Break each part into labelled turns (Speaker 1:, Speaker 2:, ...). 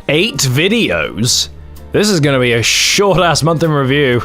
Speaker 1: 8 videos? This is gonna be a short-ass month in review.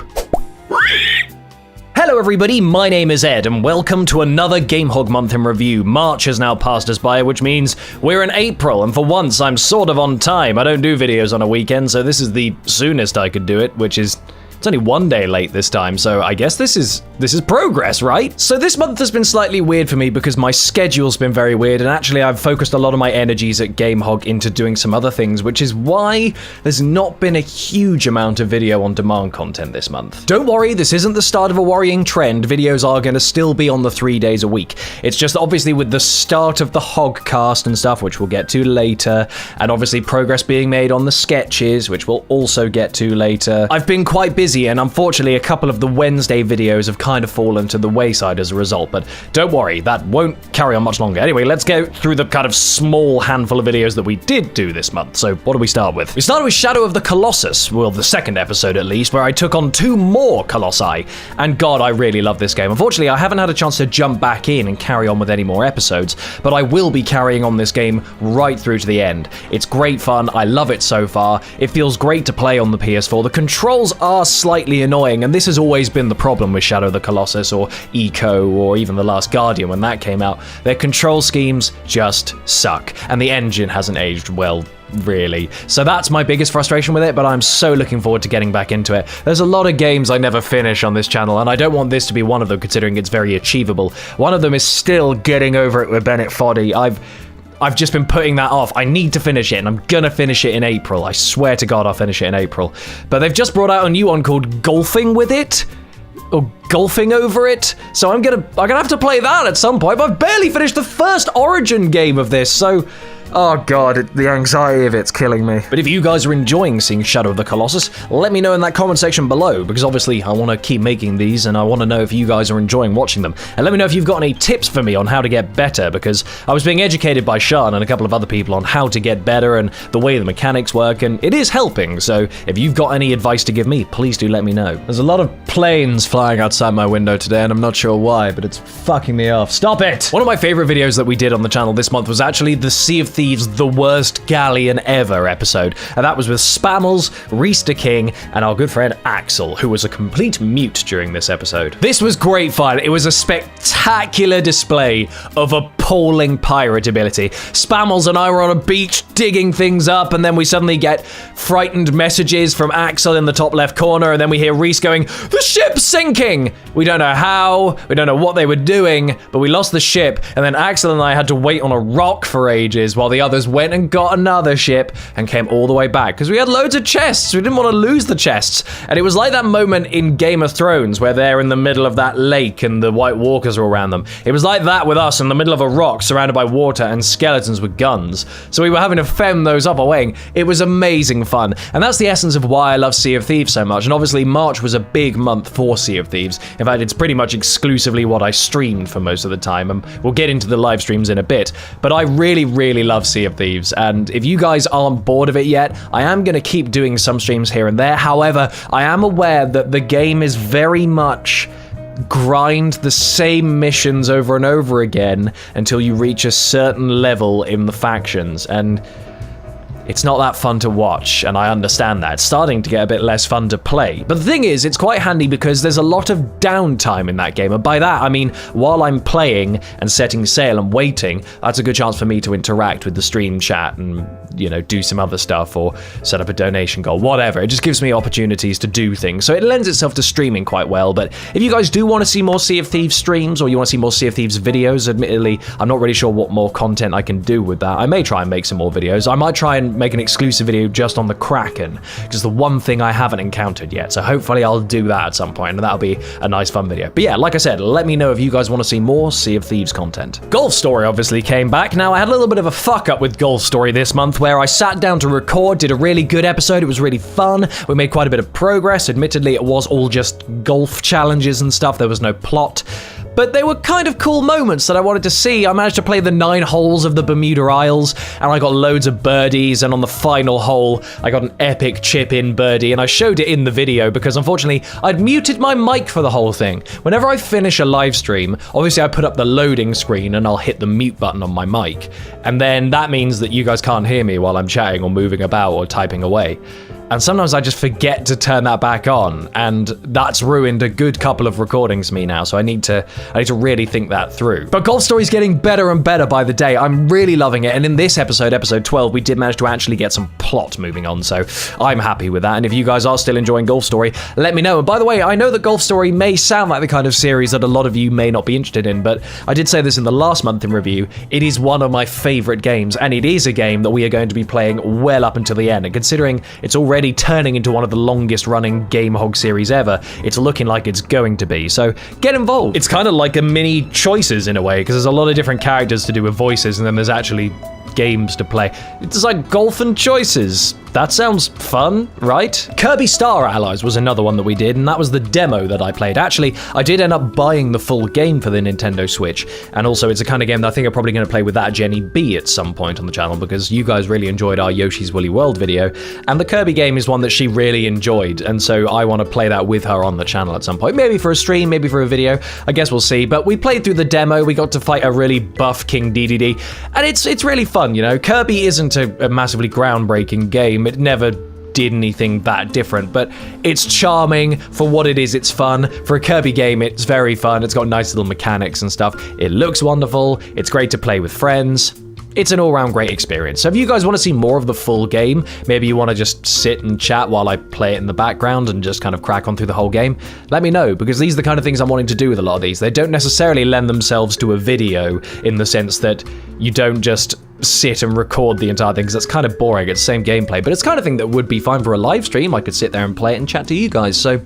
Speaker 1: Hello everybody, my name is Ed, and welcome to another GameHog Month in Review. March has now passed us by, which means we're in April, and for once I'm sort of on time. I don't do videos on a weekend, so this is the soonest I could do it, which is... it's only one day late this time, so I guess this is progress, right? So this month has been slightly weird for me because my schedule's been very weird, and actually I've focused a lot of my energies at GameHog into doing some other things, which is why there's not been a huge amount of video on demand content this month. Don't worry, this isn't the start of a worrying trend. Videos are going to still be on the 3 days a week. It's just obviously with the start of the Hogcast and stuff, which we'll get to later, and obviously progress being made on the sketches, which we'll also get to later. I've been quite busy, and unfortunately a couple of the Wednesday videos have kind of fallen to the wayside as a result, but don't worry, that won't carry on much longer. Anyway, let's go through the kind of small handful of videos that we did do this month. So what do we start with? We started with Shadow of the Colossus, well, the second episode at least, where I took on 2 more Colossi, and God, I really love this game. Unfortunately, I haven't had a chance to jump back in and carry on with any more episodes, but I will be carrying on this game right through to the end. It's great fun, I love it so far, it feels great to play on the PS4, the controls are slightly annoying, and this has always been the problem with Shadow of the Colossus or Eco or even The Last Guardian when that came out. Their control schemes just suck, and the engine hasn't aged well, really. So that's my biggest frustration with it, but I'm so looking forward to getting back into it. There's a lot of games I never finish on this channel, and I don't want this to be one of them considering it's very achievable. One of them is still getting over it with Bennett Foddy. I've just been putting that off. I need to finish it, and I'm gonna finish it in April. I swear to God I'll finish it in April. But they've just brought out a new one called Golfing with It, or Golfing Over It. So I'm gonna have to play that at some point, but I've barely finished the first Origin game of this, so... oh God, the anxiety of it's killing me. But if you guys are enjoying seeing Shadow of the Colossus, let me know in that comment section below, because obviously I want to keep making these, and I want to know if you guys are enjoying watching them. And let me know if you've got any tips for me on how to get better, because I was being educated by Sean and a couple of other people on how to get better and the way the mechanics work, and it is helping. So if you've got any advice to give me, please do let me know. There's a lot of planes flying outside my window today, and I'm not sure why, but it's fucking me off. Stop it! One of my favorite videos that we did on the channel this month was actually the Sea of Thieves The Worst Galleon Ever episode, and that was with Spammels, Reester King, and our good friend Axel, who was a complete mute during this episode. This was great fun. It was a spectacular display of appalling pirate ability. Spammels and I were on a beach digging things up, and then we suddenly get frightened messages from Axel in the top left corner, and then we hear Reese going, "The ship's sinking!" We don't know how, we don't know what they were doing, but we lost the ship, and then Axel and I had to wait on a rock for ages while the others went and got another ship and came all the way back because we had loads of chests. We didn't want to lose the chests. And it was like that moment in Game of Thrones where they're in the middle of that lake and the White Walkers are around them. It was like that with us in the middle of a rock surrounded by water and skeletons with guns. So we were having to fend those up away. It was amazing fun. And that's the essence of why I love Sea of Thieves so much. And obviously March was a big month for Sea of Thieves. In fact, it's pretty much exclusively what I streamed for most of the time. And we'll get into the live streams in a bit. But I really, really love Sea of Thieves, and if you guys aren't bored of it yet, I am going to keep doing some streams here and there. However, I am aware that the game is very much grind the same missions over and over again until you reach a certain level in the factions, and it's not that fun to watch, and I understand that. It's starting to get a bit less fun to play. But the thing is, it's quite handy because there's a lot of downtime in that game. And by that, I mean, while I'm playing and setting sail and waiting, that's a good chance for me to interact with the stream chat and, you know, do some other stuff or set up a donation goal, whatever. It just gives me opportunities to do things. So it lends itself to streaming quite well. But if you guys do want to see more Sea of Thieves streams or you want to see more Sea of Thieves videos, admittedly, I'm not really sure what more content I can do with that. I may try and make some more videos. I might try and make an exclusive video just on the Kraken, because the one thing I haven't encountered yet. So hopefully I'll do that at some point, and that'll be a nice fun video. But yeah, like I said, let me know if you guys want to see more Sea of Thieves content. Golf Story obviously came back. Now, I had a little bit of a fuck up with Golf Story this month where I sat down to record, did a really good episode. It was really fun. We made quite a bit of progress. Admittedly, it was all just golf challenges and stuff. There was no plot. but they were kind of cool moments that I wanted to see. I managed to play the 9 holes of the Bermuda Isles, and I got loads of birdies, and on the final hole, I got an epic chip-in birdie, and I showed it in the video because unfortunately, I'd muted my mic for the whole thing. Whenever I finish a live stream, obviously I put up the loading screen and I'll hit the mute button on my mic, and then that means that you guys can't hear me while I'm chatting or moving about or typing away. And sometimes I just forget to turn that back on, and that's ruined a good couple of recordings for me now, so I need to really think that through. But Golf Story's getting better and better by the day. I'm really loving it, and in this episode 12, we did manage to actually get some plot moving on, so I'm happy with that. And if you guys are still enjoying Golf Story, let me know. And by the way, I know that Golf Story may sound like the kind of series that a lot of you may not be interested in, but I did say this in the last month in review, it is one of my favorite games, and it is a game that we are going to be playing well up until the end. And considering it's already turning into one of the longest running GameHog series ever, it's looking like it's going to be. So get involved. It's kind of like a mini Choices in a way, because there's a lot of different characters to do with voices, and then there's actually games to play. It's like golf and choices. That sounds fun, right? Kirby Star Allies was another one that we did, and that was the demo that I played. Actually, I did end up buying the full game for the Nintendo Switch, and also it's a kind of game that I think I'm probably going to play with that Jenny B at some point on the channel, because you guys really enjoyed our Yoshi's Woolly World video, and the Kirby game is one that she really enjoyed, and so I want to play that with her on the channel at some point. Maybe for a stream, maybe for a video, I guess we'll see. But we played through the demo, we got to fight a really buff King Dedede, and it's really fun, you know? Kirby isn't a massively groundbreaking game. It never did anything that different, but it's charming for what it is. It's fun. For a Kirby game, it's very fun. It's got nice little mechanics and stuff. It looks wonderful. It's great to play with friends. It's an all-round great experience. So if you guys want to see more of the full game, maybe you want to just sit and chat while I play it in the background and just kind of crack on through the whole game, let me know, because these are the kind of things I'm wanting to do with a lot of these. They don't necessarily lend themselves to a video in the sense that you don't just sit and record the entire thing, because that's kind of boring. It's the same gameplay, but it's the kind of thing that would be fine for a live stream. I could sit there and play it and chat to you guys, so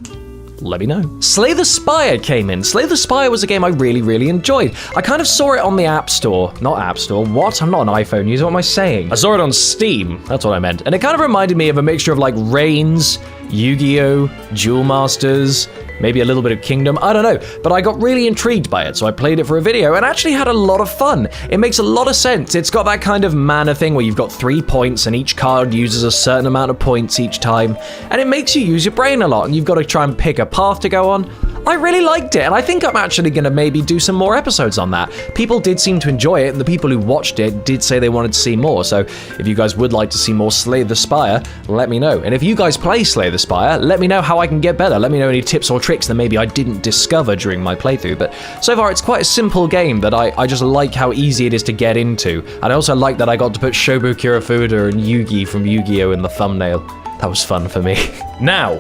Speaker 1: let me know. Slay the Spire came in. Slay the Spire was a game I really, really enjoyed. I kind of saw it on the App Store. Not App Store, what? I'm not an iPhone user, what am I saying? I saw it on Steam, that's what I meant. And it kind of reminded me of a mixture of like Reigns, Yu-Gi-Oh!, Duel Masters, maybe a little bit of Kingdom, I don't know. But I got really intrigued by it, so I played it for a video and actually had a lot of fun. It makes a lot of sense. It's got that kind of mana thing where you've got 3 points and each card uses a certain amount of points each time. And it makes you use your brain a lot, and you've got to try and pick a path to go on. I really liked it, and I think I'm actually going to maybe do some more episodes on that. People did seem to enjoy it, and the people who watched it did say they wanted to see more, so if you guys would like to see more Slay the Spire, let me know. And if you guys play Slay the Spire, let me know how I can get better. Let me know any tips or tricks that maybe I didn't discover during my playthrough. But so far, it's quite a simple game that I just like how easy it is to get into. And I also like that I got to put Shobu Kirafuda and Yugi from Yu-Gi-Oh! In the thumbnail. That was fun for me. Now,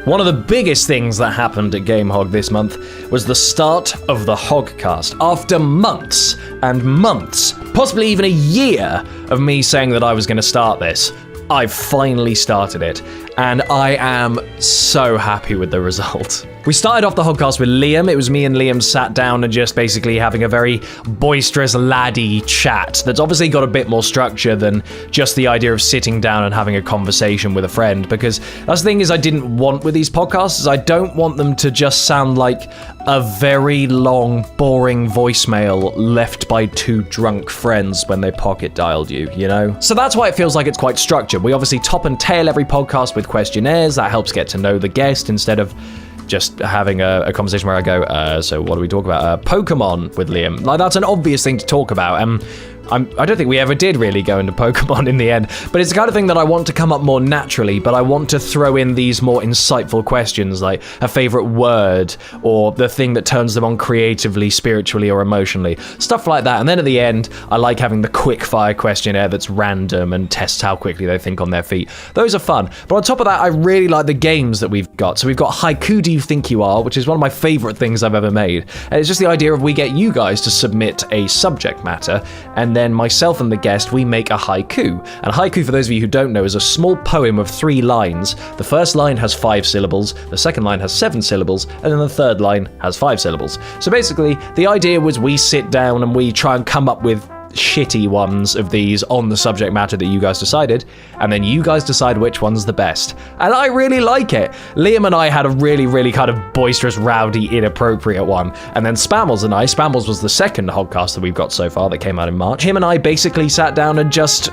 Speaker 1: one of the biggest things that happened at GameHog this month was the start of the Hogcast. After months and months, possibly even a year of me saying that I was going to start this, I've finally started it, and I am so happy with the result. We started off the Hogcast with Liam. It was me and Liam sat down and just basically having a very boisterous laddie chat that's obviously got a bit more structure than just the idea of sitting down and having a conversation with a friend, because that's the thing is I didn't want with these podcasts is I don't want them to just sound like a very long, boring voicemail left by 2 drunk friends when they pocket dialed you, you know? So that's why it feels like it's quite structured. We obviously top and tail every podcast with questionnaires. That helps get to know the guest instead of just having a conversation where I go, so what do we talk about? Pokemon with Liam. Like, that's an obvious thing to talk about. I don't think we ever did really go into Pokemon in the end, but it's the kind of thing that I want to come up more naturally, but I want to throw in these more insightful questions, like a favorite word, or the thing that turns them on creatively, spiritually, or emotionally. Stuff like that. And then at the end, I like having the quick fire questionnaire that's random and tests how quickly they think on their feet. Those are fun. But on top of that, I really like the games that we've got. So we've got Haiku Do You Think You Are, which is one of my favorite things I've ever made. And it's just the idea of we get you guys to submit a subject matter, and then myself and the guest, we make a haiku. And haiku, for those of you who don't know, is a small poem of 3 lines. The first line has 5 syllables, the second line has 7 syllables, and then the third line has 5 syllables. So basically, the idea was we sit down and we try and come up with shitty ones of these on the subject matter that you guys decided, and then you guys decide which one's the best. And I really like it. Liam and I had a really kind of boisterous, rowdy, inappropriate one, and then Spammels and I, Spammels was the second Hogcast that we've got so far that came out in March. Him and I basically sat down and just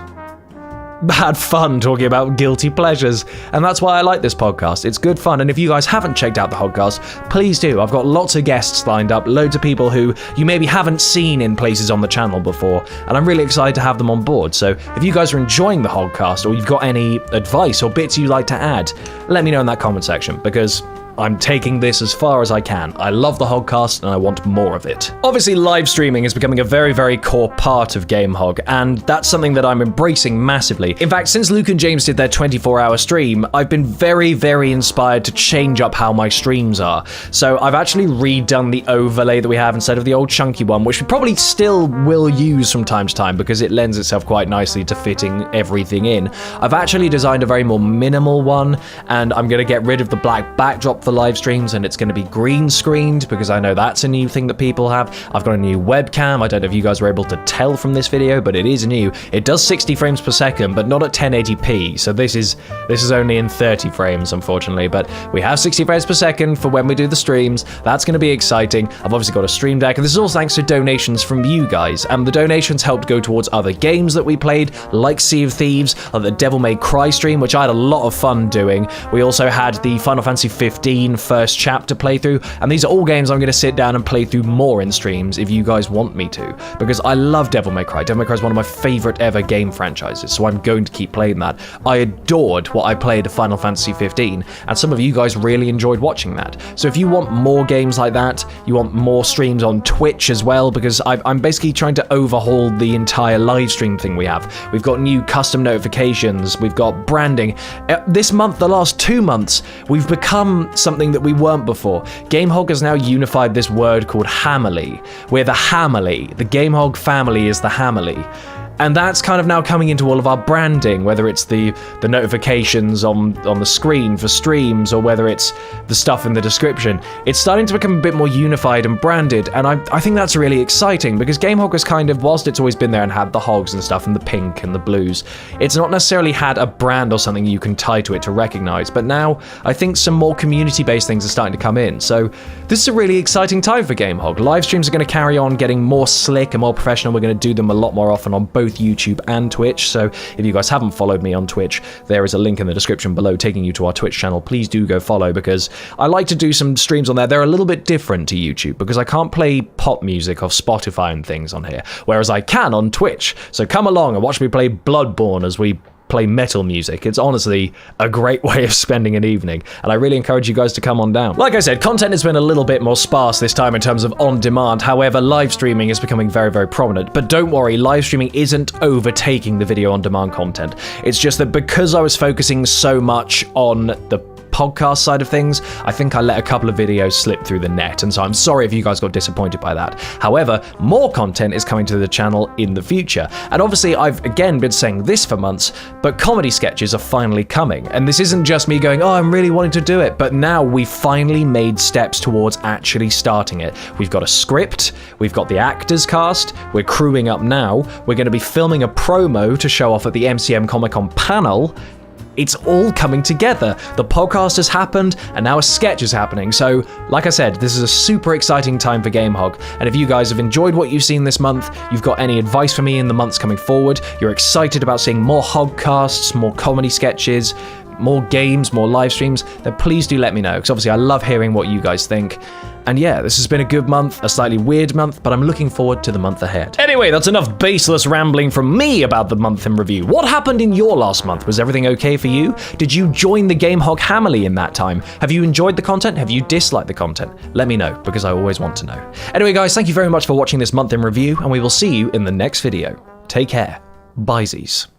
Speaker 1: had fun talking about guilty pleasures, and that's why I like this podcast. It's good fun, and if you guys haven't checked out the Hogcast, please do. I've got lots of guests lined up, loads of people who you maybe haven't seen in places on the channel before, and I'm really excited to have them on board. So if you guys are enjoying the Hogcast, or you've got any advice or bits you'd like to add, let me know in that comment section, because I'm taking this as far as I can. I love the Hogcast and I want more of it. Obviously, live streaming is becoming a very core part of GameHog, and that's something that I'm embracing massively. In fact, since Luke and James did their 24-hour stream, I've been very inspired to change up how my streams are. So I've actually redone the overlay that we have instead of the old chunky one, which we probably still will use from time to time because it lends itself quite nicely to fitting everything in. I've actually designed a very more minimal one, and I'm going to get rid of the black backdrop for live streams, and it's going to be green screened because I know that's a new thing that people have. I've got a new webcam. I don't know if you guys were able to tell from this video, but it is new. It does 60 frames per second, but not at 1080p. So this is only in 30 frames, unfortunately, but we have 60 frames per second for when we do the streams. That's going to be exciting. I've obviously got a stream deck, and this is all thanks to donations from you guys, and the donations helped go towards other games that we played, like Sea of Thieves, or the Devil May Cry stream, which I had a lot of fun doing. We also had the Final Fantasy 15 first chapter playthrough, and these are all games I'm going to sit down and play through more in streams if you guys want me to, because I love Devil May Cry. Devil May Cry is one of my favorite ever game franchises, so I'm going to keep playing that. I adored what I played of Final Fantasy 15, and some of you guys really enjoyed watching that. So if you want more games like that, you want more streams on Twitch as well, because I'm basically trying to overhaul the entire live stream thing we have. We've got new custom notifications, we've got branding. This month, the last 2 months, we've become something that we weren't before. GameHog has now unified this word called Hammerly. We're the Hammerly. The GameHog family is the Hammerly. And that's kind of now coming into all of our branding, whether it's the notifications on the screen for streams, or whether it's the stuff in the description. It's starting to become a bit more unified and branded, and I think that's really exciting, because GameHog has kind of, whilst it's always been there and had the hogs and stuff and the pink and the blues, it's not necessarily had a brand or something you can tie to it to recognize. But now I think some more community-based things are starting to come in. So this is a really exciting time for GameHog. Live streams are going to carry on getting more slick and more professional. We're going to do them a lot more often on both YouTube and Twitch. So if you guys haven't followed me on Twitch, there is a link in the description below taking you to our Twitch channel. Please do go follow, because I like to do some streams on there. They're a little bit different to YouTube because I can't play pop music off Spotify and things on here, whereas I can on Twitch. So come along and watch me play Bloodborne as we play metal music. It's honestly a great way of spending an evening, and I really encourage you guys to come on down. Like I said, content has been a little bit more sparse this time in terms of on demand. However, live streaming is becoming very prominent. But don't worry, live streaming isn't overtaking the video on demand content. It's just that because I was focusing so much on the podcast side of things, I think I let a couple of videos slip through the net, and so I'm sorry if you guys got disappointed by that. However, more content is coming to the channel in the future, and obviously I've again been saying this for months, but comedy sketches are finally coming, and this isn't just me going, oh, I'm really wanting to do it, but now we've finally made steps towards actually starting it. We've got a script, we've got the actors cast, we're crewing up now, we're going to be filming a promo to show off at the MCM Comic Con panel. It's all coming together. The podcast has happened, and now a sketch is happening. So, like I said, this is a super exciting time for GameHog. And if you guys have enjoyed what you've seen this month, you've got any advice for me in the months coming forward, you're excited about seeing more Hogcasts, more comedy sketches, more games, more live streams, then please do let me know, because obviously I love hearing what you guys think. And yeah, this has been a good month, a slightly weird month, but I'm looking forward to the month ahead. Anyway, that's enough baseless rambling from me about the month in review. What happened in your last month? Was everything okay for you? Did you join the GameHog Hammerly in that time? Have you enjoyed the content? Have you disliked the content? Let me know, because I always want to know. Anyway, guys, thank you very much for watching this month in review, and we will see you in the next video. Take care. Byesies.